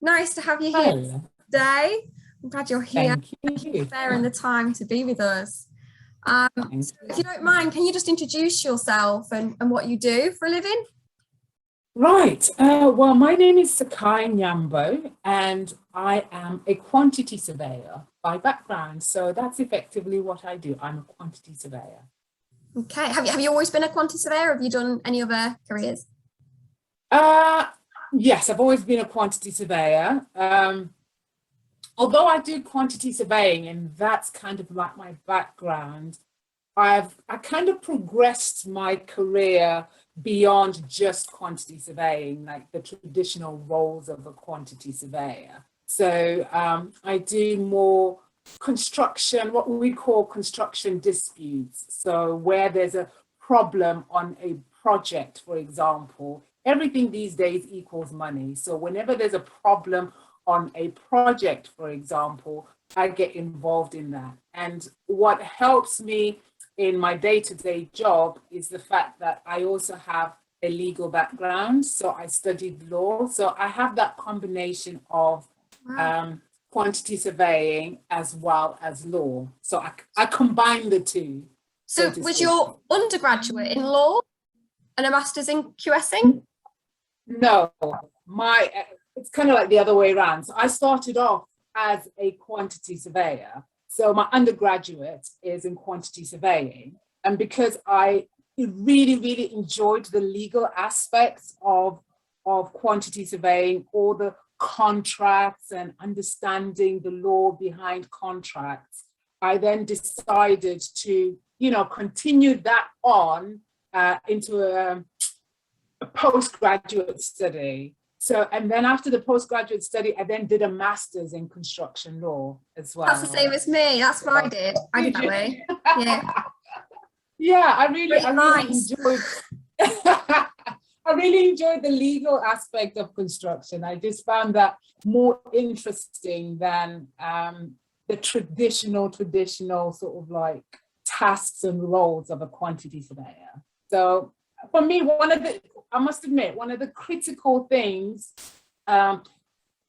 Nice to have you here Hello, today. I'm glad you're here, thank you. sparing the time to be with us. Thank So if you you. don't mind, can you just introduce yourself and what you do for a living? Right, well, my name is Sekai Nyambo, and I am a quantity surveyor by background. So that's effectively what I do. I'm a quantity surveyor. Okay. Have you always been a quantity surveyor? Have you done any other careers? Uh, yes, I've always been a quantity surveyor. Although I do quantity surveying, and that's kind of like my background, I kind of progressed my career beyond just quantity surveying, like the traditional roles of a quantity surveyor. So I do more construction, what we call construction disputes. So where there's a problem on a project, for example, everything these days equals money. So whenever there's a problem on a project, for example, I get involved in that. And what helps me in my day-to-day job is the fact that I also have a legal background. So I studied law. So I have that combination of Wow. um, quantity surveying as well as law. So I combine the two, so So to was speak. your undergraduate in law and a master's in QSing? No, my it's kind of like the other way around. So I started off as a quantity surveyor. So my undergraduate is in quantity surveying. And because I really, really enjoyed the legal aspects of quantity surveying, all the contracts and understanding the law behind contracts, I then decided to, continue that on into a postgraduate study. So, and then after the postgraduate study, I then did a master's in construction law as That's the same well. as me. That's what I did. I did Did that you? way. Yeah. Yeah, Great I really minds. enjoyed I really enjoyed the legal aspect of construction. I just found that more interesting than the traditional sort of like tasks and roles of a quantity surveyor. So for me, I must admit, one of the critical things um,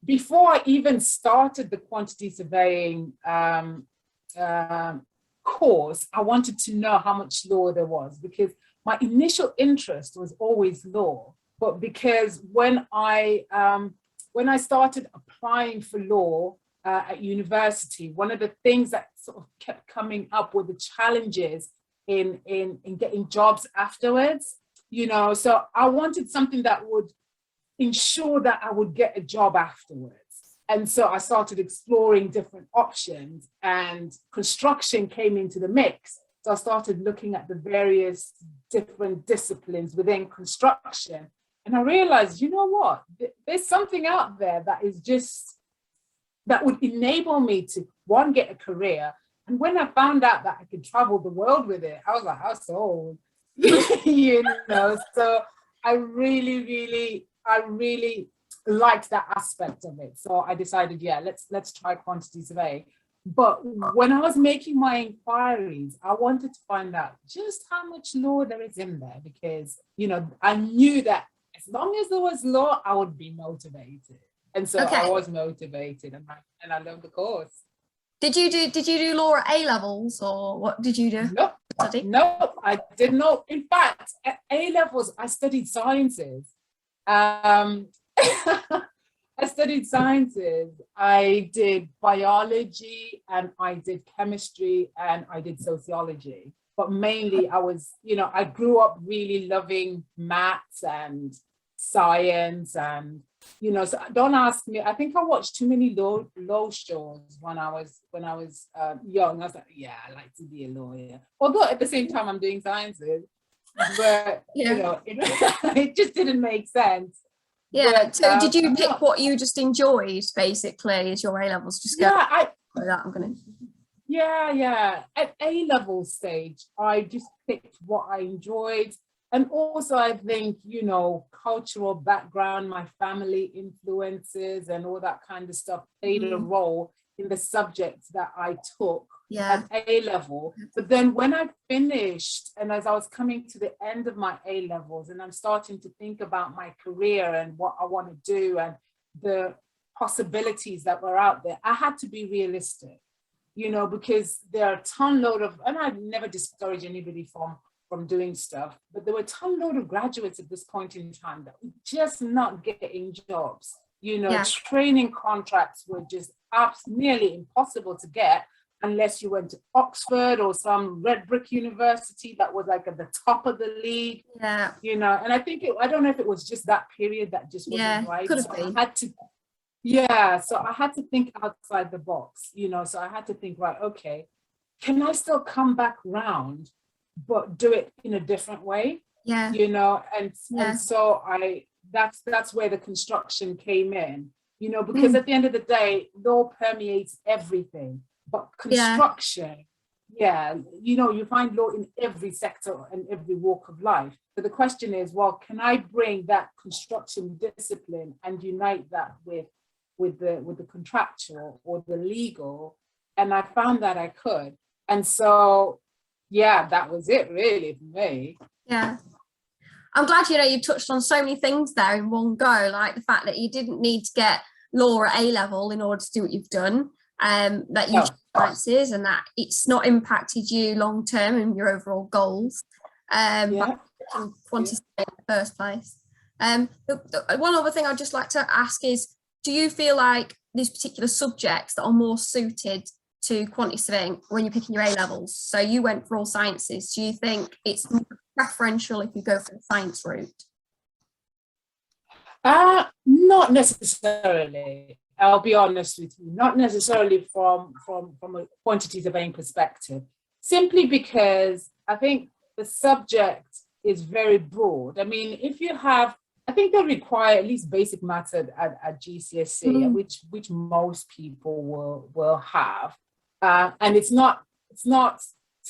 before I even started the quantity surveying uh, course, I wanted to know how much law there was because my initial interest was always law. But because when I started applying for law at university, one of the things that sort of kept coming up were the challenges in getting jobs afterwards. So I wanted something that would ensure that I would get a job afterwards. And so I started exploring different options, and construction came into the mix. So I started looking at the various different disciplines within construction. And I realized, you know what? There's something out there that is just, that would enable me to, one, get a career. And when I found out that I could travel the world with it, I was like, I'm sold. So I really liked that aspect of it. So I decided, yeah, let's try quantity surveying. But when I was making my inquiries, I wanted to find out just how much law there is in there because, I knew that as long as there was law, I would be motivated. And so I Okay. was motivated and I loved the course. Did you do law at Alevels or what did you do? Nope, Study? nope, I did not. In fact, at A-levels, I studied sciences. Um, I studied sciences. I did biology and I did chemistry and I did sociology. But mainly I grew up really loving maths and science and, so don't ask me. I think I watched too many law shows when I was young. I was like, yeah, I like to be a lawyer. Although at the same time I'm doing sciences, but Yeah. it just didn't make sense. Yeah. But So did you pick what you just enjoyed basically as your A-levels? Just go yeah, with that. I'm gonna. yeah. At A-level stage, I just picked what I enjoyed. And also I think, cultural background, my family influences and all that kind of stuff played a role in the subjects that I took Yeah. at A-level. But then when I finished and as I was coming to the end of my A-levels and I'm starting to think about my career and what I want to do and the possibilities that were out there, I had to be realistic, you know, because there are a ton load of, and I never discourage anybody from doing stuff, but there were a ton load of graduates at this point in time that were just not getting jobs. You know, training contracts were just nearly impossible to get unless you went to Oxford or some red brick university that was like at the top of the league. Yeah. You know, and I think I don't know if it was just that period that just wasn't right. Could So have been. I had to, so I had to think outside the box, you know, so I had to think, right, okay, can I still come back round, but do it in a different way? Yeah. You know, and so that's where the construction came in, you know, because at the end of the day, law permeates everything, but construction, you know, you find law in every sector and every walk of life. So the question is, well, can I bring that construction discipline and unite that with the contractual or the legal? And I found that I could. And so, that was it really for me. Yeah. I'm glad, you know, you touched on so many things there in one go, like the fact that you didn't need to get law at A level in order to do what you've done, that you sciences, and that it's not impacted you long term in your overall goals. But quantity in the first place. One other thing I'd just like to ask is, do you feel like these particular subjects that are more suited to quantity surveying when you're picking your A levels? So you went for all sciences. Do you think it's more preferential if you go for the science route? Not necessarily. I'll be honest with you. Not necessarily from a quantity surveying perspective. Simply because I think the subject is very broad. I mean, if you have, I think they require at least basic maths at GCSE, which most people will have, and it's not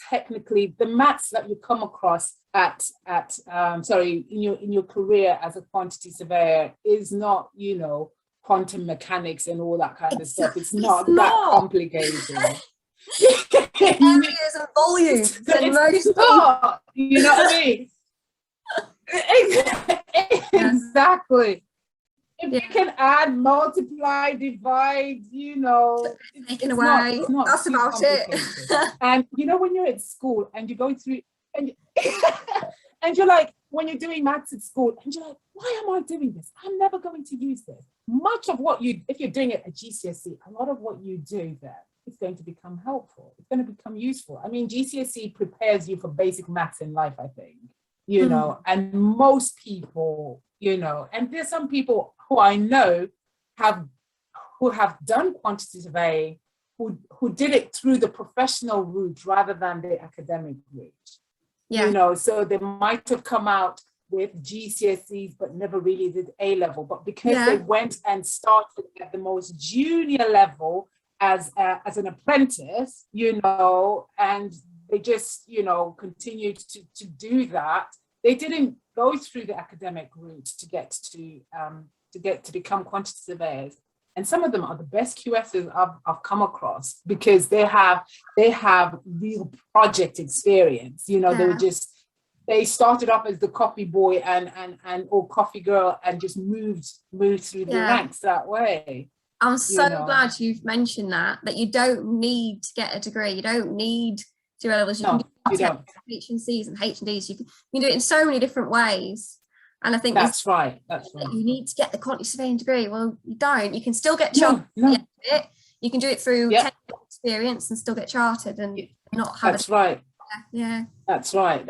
technically the maths that you come across in your career as a quantity surveyor is not, you know, quantum mechanics and all that kind of stuff. It's not that complicated. Areas and volumes. You know what I mean? Exactly. If you can add, multiply, divide, you know, taken away. That's about it. And you know, when you're at school and you're going through, and and you're like, when you're doing maths at school, and you're like, why am I doing this? I'm never going to use this. Much of what if you're doing it at GCSE, a lot of what you do there is going to become helpful. It's going to become useful. I mean, GCSE prepares you for basic maths in life, I think, you know, and most people, you know, and there's some people who I know who have done quantity surveying, who did it through the professional route rather than the academic route. You know, so they might have come out with GCSEs but never really did A level, but because they went and started at the most junior level as an apprentice, you know, and they just, you know, continued to do that. They didn't go through the academic route to get to become quantity surveyors. And some of them are the best QSs I've come across because they have real project experience. You know, they started off as the coffee boy and or coffee girl and just moved through the ranks that way. I'm so glad you've mentioned that you don't need to get a degree. You don't need to levels. You can do H&Cs and H&Ds. You can do it in so many different ways. And I think that's right. You need to get the quantity surveying degree. Well, you don't. You can still get chartered. You can do it through 10 years experience and still get chartered and not have That's right. Yeah. That's right.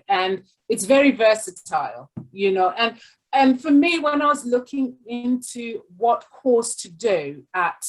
And it's very versatile, you know. And for me, when I was looking into what course to do at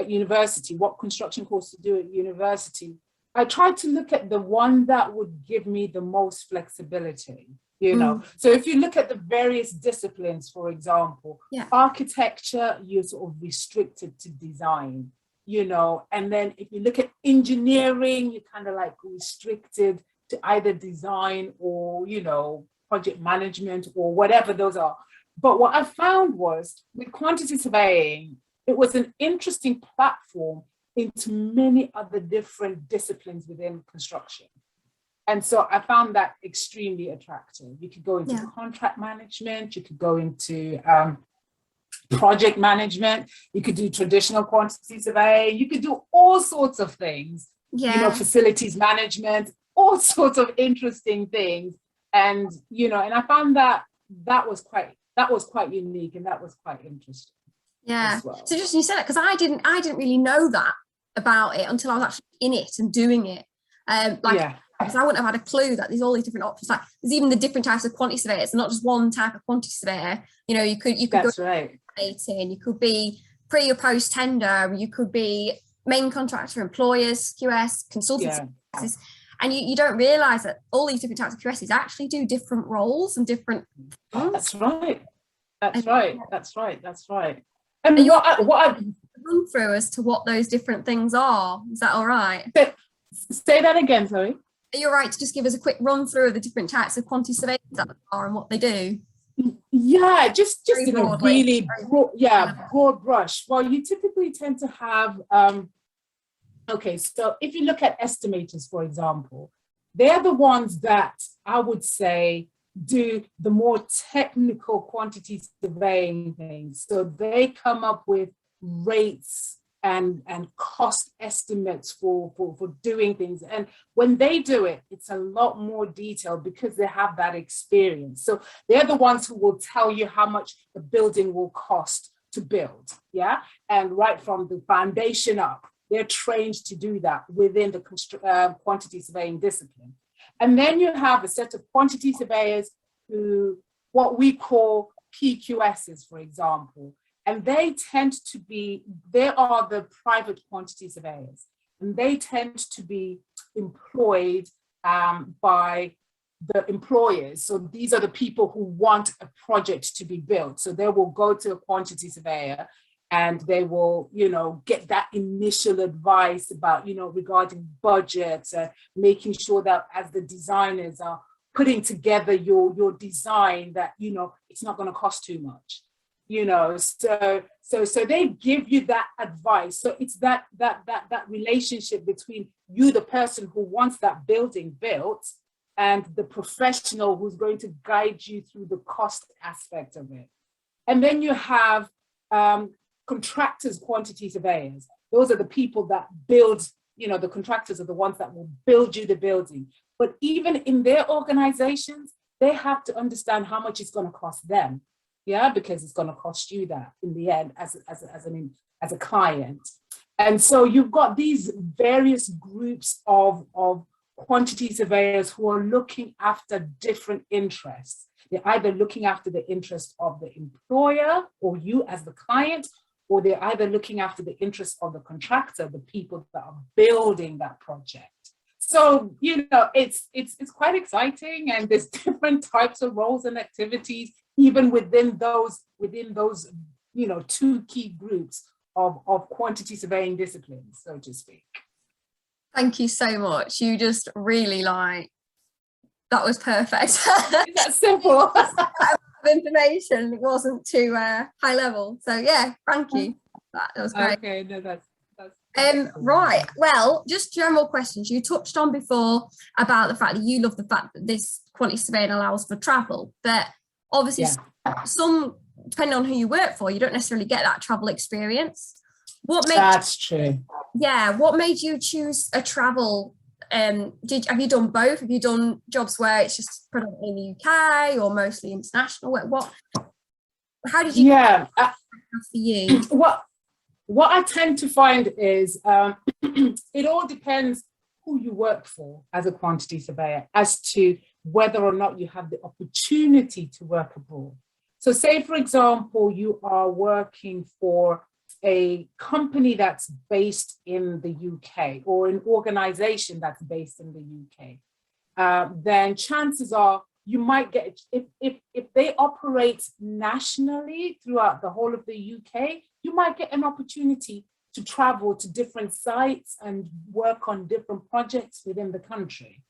university, what construction course to do at university, I tried to look at the one that would give me the most flexibility. You know, so if you look at the various disciplines, for example, architecture, you're sort of restricted to design, you know, and then if you look at engineering, you're kind of like restricted to either design or, you know, project management or whatever those are. But what I found was with quantity surveying, it was an interesting platform into many other different disciplines within construction. And so I found that extremely attractive. You could go into contract management, you could go into project management, you could do traditional quantity surveying, you could do all sorts of things, facilities management, all sorts of interesting things. And, and I found that was quite unique, and that was quite interesting. Yeah. Well. So just you said it, because I didn't really know that about it until I was actually in it and doing it. Because I wouldn't have had a clue that there's all these different options. Like there's even the different types of quantity surveyors. It's not just one type of quantity surveyor. You could That's go right. You could be pre or post tender. You could be main contractor, employers, QS, consultancy. Yeah. And you don't realise that all these different types of QSs actually do different roles and different things. That's right. That's right. And what I run through as to what those different things are. Is that all right? Say that again, sorry. Are you all right to just give us a quick run through of the different types of quantity surveyors that there are and what they do? Yeah, just really broad brush. Well, you typically tend to have so if you look at estimators, for example, they're the ones that I would say do the more technical quantity surveying things. So they come up with rates and cost estimates for doing things. And when they do it, it's a lot more detailed because they have that experience. So they're the ones who will tell you how much the building will cost to build, and right from the foundation up. They're trained to do that within the quantity surveying discipline. And then you have a set of quantity surveyors who, what we call PQSs, for example, and they are the private quantity surveyors, and they tend to be employed by the employers. So these are the people who want a project to be built. So they will go to a quantity surveyor and they will, get that initial advice about, regarding budgets and making sure that as the designers are putting together your design that, it's not going to cost too much, so they give you that advice. So it's that relationship between you, the person who wants that building built, and the professional who's going to guide you through the cost aspect of it. And then you have contractors, quantity surveyors. Those are the people that build, the contractors are the ones that will build you the building. But even in their organizations, they have to understand how much it's going to cost them. Because it's going to cost you that in the end as a client. And so you've got these various groups of quantity surveyors who are looking after different interests. They're either looking after the interest of the employer or you as the client, or they're either looking after the interest of the contractor, the people that are building that project. So, it's quite exciting, and there's different types of roles and activities, even within those, two key groups of quantity surveying disciplines, so to speak. Thank you so much. You just really that was perfect. That's simple. Information, it wasn't too high level. So yeah, thank you. That was great. Okay, no, that's right. Well, just general questions. You touched on before about the fact that you love the fact that this quantity surveying allows for travel, but obviously some, depending on who you work for, you don't necessarily get that travel experience. That's true. Yeah. What made you choose a travel? Have you done both? Have you done jobs where it's just predominantly in the UK or mostly international? How did you? Yeah. For you? What I tend to find is it all depends who you work for as a quantity surveyor as to whether or not you have the opportunity to work abroad. So say, for example, you are working for a company that's based in the UK or an organization that's based in the UK, then chances are you might get, if they operate nationally throughout the whole of the UK, you might get an opportunity to travel to different sites and work on different projects within the country.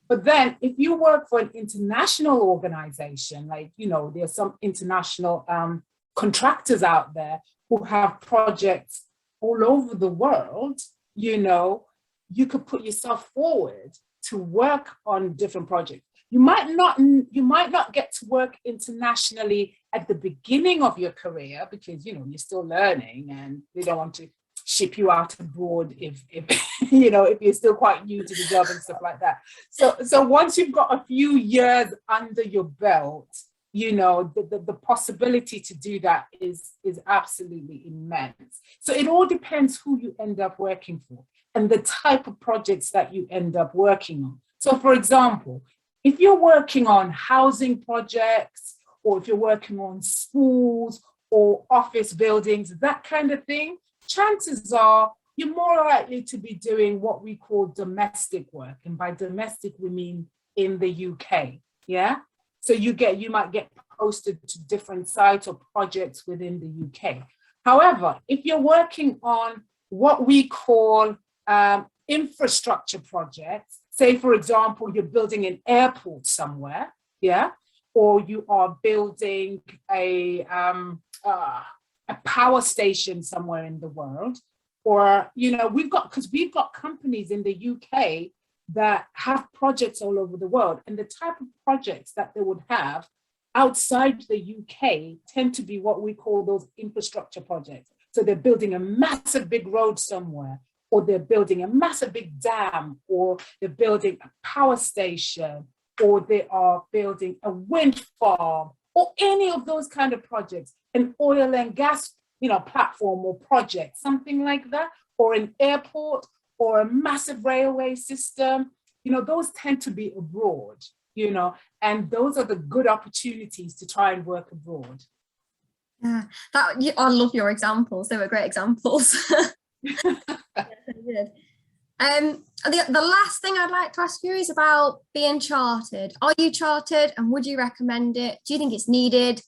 But then if you work for an international organization, like, there's some international contractors out there who have projects all over the world, you could put yourself forward to work on different projects. You might not get to work internationally at the beginning of your career, because, you know, you're still learning and they don't want to ship you out abroad if you know, if you're still quite new to the job and stuff like that. So once you've got a few years under your belt, you know, the possibility to do that is absolutely immense. So it all depends who you end up working for and the type of projects that you end up working on. So for example, if you're working on housing projects, or if you're working on schools or office buildings, that kind of thing, chances are you're more likely to be doing what we call domestic work. And by domestic, we mean in the UK, yeah? So you might get posted to different sites or projects within the UK. However, if you're working on what we call infrastructure projects, say, for example, you're building an airport somewhere, yeah? Or you are building a power station somewhere in the world, or, you know, we've got companies in the UK that have projects all over the world, and the type of projects that they would have outside the UK tend to be what we call those infrastructure projects. So they're building a massive big road somewhere, or they're building a massive big dam, or they're building a power station, or they are building a wind farm, or any of those kind of projects, an oil and gas, you know, platform or project, something like that, or an airport, or a massive railway system. You know, those tend to be abroad, you know, and those are the good opportunities to try and work abroad. Yeah, I love your examples. They were great examples. Yeah, the last thing I'd like to ask you is about being chartered. Are you chartered, and would you recommend it? Do you think it's needed?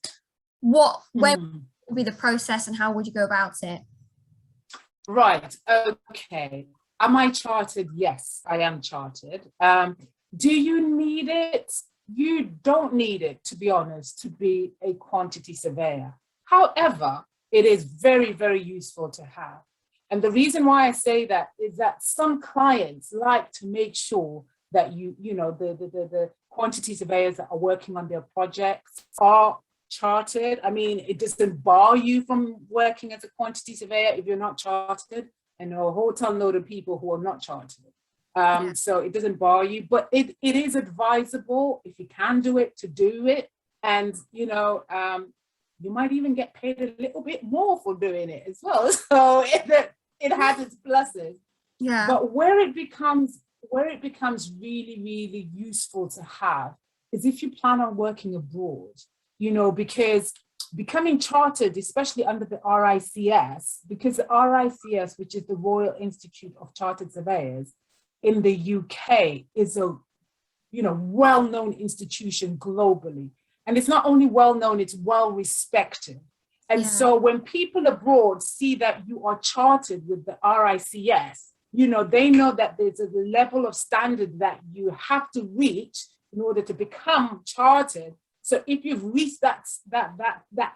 When would be the process, and how would you go about it? Right. Okay. Am I chartered? Yes, I am chartered. Do you need it? You don't need it, to be honest, to be a quantity surveyor. However, it is very, very useful to have. And the reason why I say that is that some clients like to make sure that you know, the quantity surveyors that are working on their projects are chartered. I mean, it doesn't bar you from working as a quantity surveyor if you're not chartered. I know a whole ton load of people who are not chartered. So it doesn't bar you, but it is advisable, if you can do it, to do it. And, you know, you might even get paid a little bit more for doing it as well. So it has its pluses. Yeah. But where it becomes really, really useful to have is if you plan on working abroad, you know, because becoming chartered, especially under the RICS, because the RICS, which is the Royal Institute of Chartered Surveyors in the UK, is a, you know, well-known institution globally. And it's not only well-known, it's well-respected. And so when people abroad see that you are chartered with the RICS, you know, they know that there's a level of standard that you have to reach in order to become chartered. So if you've reached that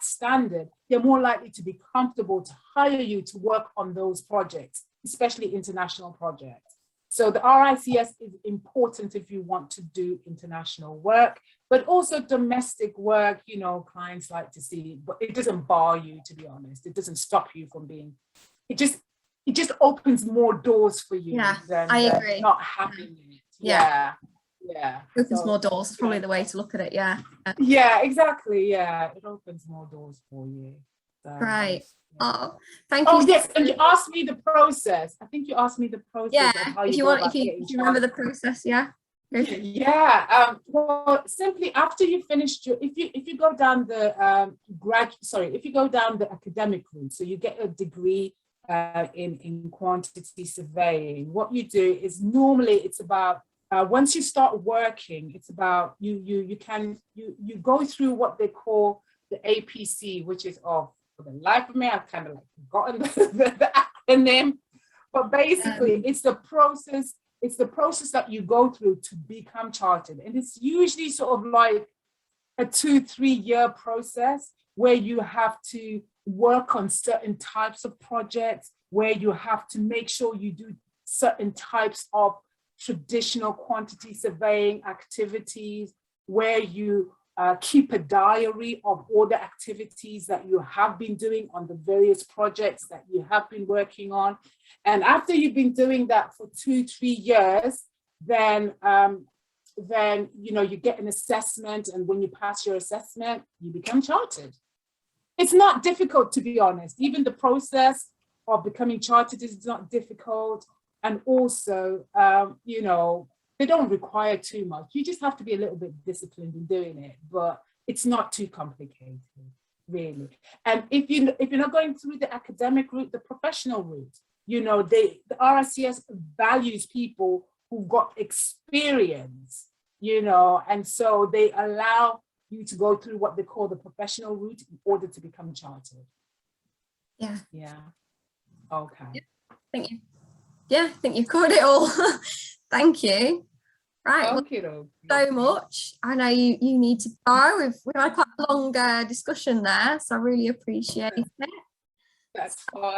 standard, they're more likely to be comfortable to hire you to work on those projects, especially international projects. So the RICS is important if you want to do international work, but also domestic work, you know, clients like to see, but it doesn't bar you, to be honest. It doesn't stop you from being, it just opens more doors for you than I agree. Not having it. Yeah. Opens more doors, is probably the way to look at it. Yeah, exactly. Yeah, it opens more doors for you. So, right. Oh, thank you. Oh yes, and you asked me the process. I think you asked me the process. Yeah, of how if you remember the process, yeah. Well, simply after you finished your, if you go down the if you go down the academic route, so you get a degree in quantity surveying, what you do is normally it's about once you start working, it's about you go through what they call the APC, which is for the life of me, I've kind of like forgotten the acronym, but basically it's the process that you go through to become chartered. And it's usually sort of like a 2-3 year process where you have to work on certain types of projects, where you have to make sure you do certain types of traditional quantity surveying activities, where you keep a diary of all the activities that you have been doing on the various projects that you have been working on. And after you've been doing that for 2-3 years, then you know, you get an assessment, and when you pass your assessment, you become chartered. It's not difficult, to be honest. Even the process of becoming chartered is not difficult. And also, you know, they don't require too much. You just have to be a little bit disciplined in doing it, but it's not too complicated, really. And if you're not going through the academic route, the professional route, you know, the RICS values people who've got experience, you know, and so they allow you to go through what they call the professional route in order to become chartered. Yeah. Yeah. Okay. Yeah. Thank you. Yeah, I think you've covered it all. Thank you. Right. Okay, well, so much. I know you need to go. We've had quite a long discussion there, so I really appreciate it. That's fine.